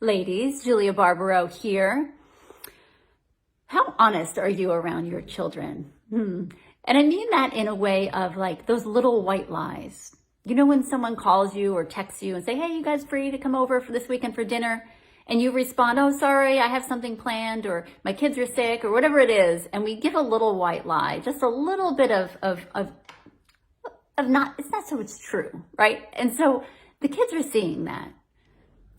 ladies. Julia Barbaro here. How honest are you around your children? And I mean that in a way of like those little white lies. You know, when someone calls you or texts you and say, hey, you guys free to come over for this weekend for dinner? And you respond, oh, sorry, I have something planned, or my kids are sick, or whatever it is. And we give a little white lie, just a little bit of not, it's not so it's true, right? And so the kids are seeing that.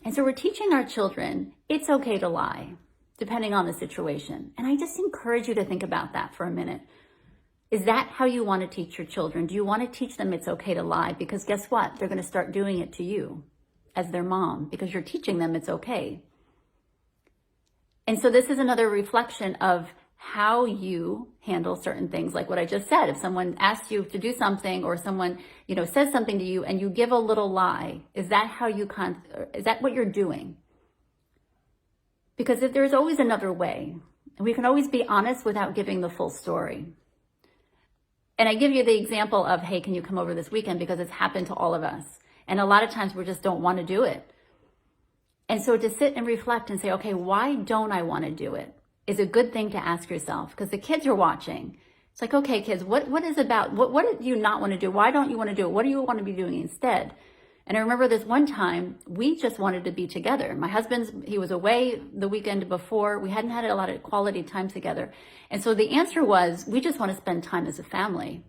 And so we're teaching our children, it's okay to lie, depending on the situation. And I just encourage you to think about that for a minute. Is that how you want to teach your children? Do you want to teach them it's okay to lie? Because guess what? They're going to start doing it to you as their mom, because you're teaching them it's okay. And so this is another reflection of how you handle certain things, like what I just said. If someone asks you to do something, or someone, says something to you and you give a little lie, is that how you is that what you're doing? Because if there's always another way, and we can always be honest without giving the full story. And I give you the example of, hey, can you come over this weekend? Because it's happened to all of us. And a lot of times we just don't want to do it. And so to sit and reflect and say, okay, why don't I want to do it? Is a good thing to ask yourself, because the kids are watching. It's like, okay, kids, what do you not want to do? Why don't you want to do it? What do you want to be doing instead? And I remember this one time, we just wanted to be together. My he was away the weekend before. We hadn't had a lot of quality time together. And so the answer was, we just want to spend time as a family.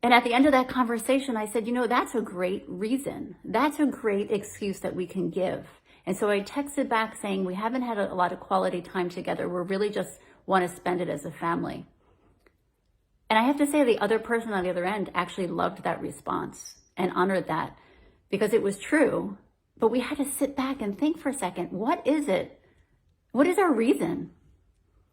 And at the end of that conversation, I said, that's a great reason. That's a great excuse that we can give. And so I texted back saying, we haven't had a lot of quality time together. We really just want to spend it as a family. And I have to say, the other person on the other end actually loved that response and honored that, because it was true. But we had to sit back and think for a second, what is it? What is our reason?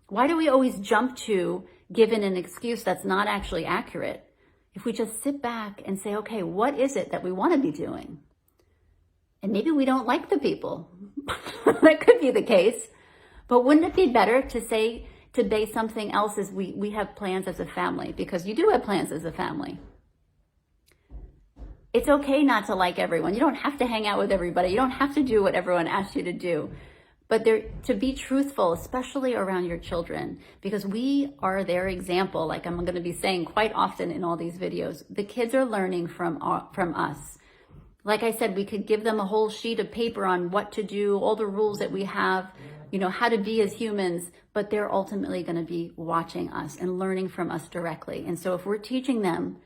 Why do we always jump to giving an excuse that's not actually accurate? If we just sit back and say, okay, what is it that we want to be doing? And maybe we don't like the people. That could be the case. But wouldn't it be better to base something else as we have plans as a family? Because you do have plans as a family. It's okay not to like everyone. You don't have to hang out with everybody. You don't have to do what everyone asks you to do. But to be truthful, especially around your children, because we are their example, like I'm going to be saying quite often in all these videos. The kids are learning from us. Like I said, we could give them a whole sheet of paper on what to do, all the rules that we have, how to be as humans, but they're ultimately going to be watching us and learning from us directly. And so if we're teaching them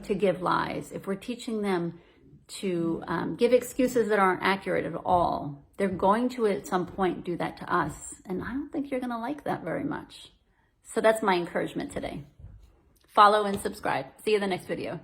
to give lies, if we're teaching them to give excuses that aren't accurate at all, they're going to at some point do that to us. And I don't think you're going to like that very much. So that's my encouragement today. Follow and subscribe. See you in the next video.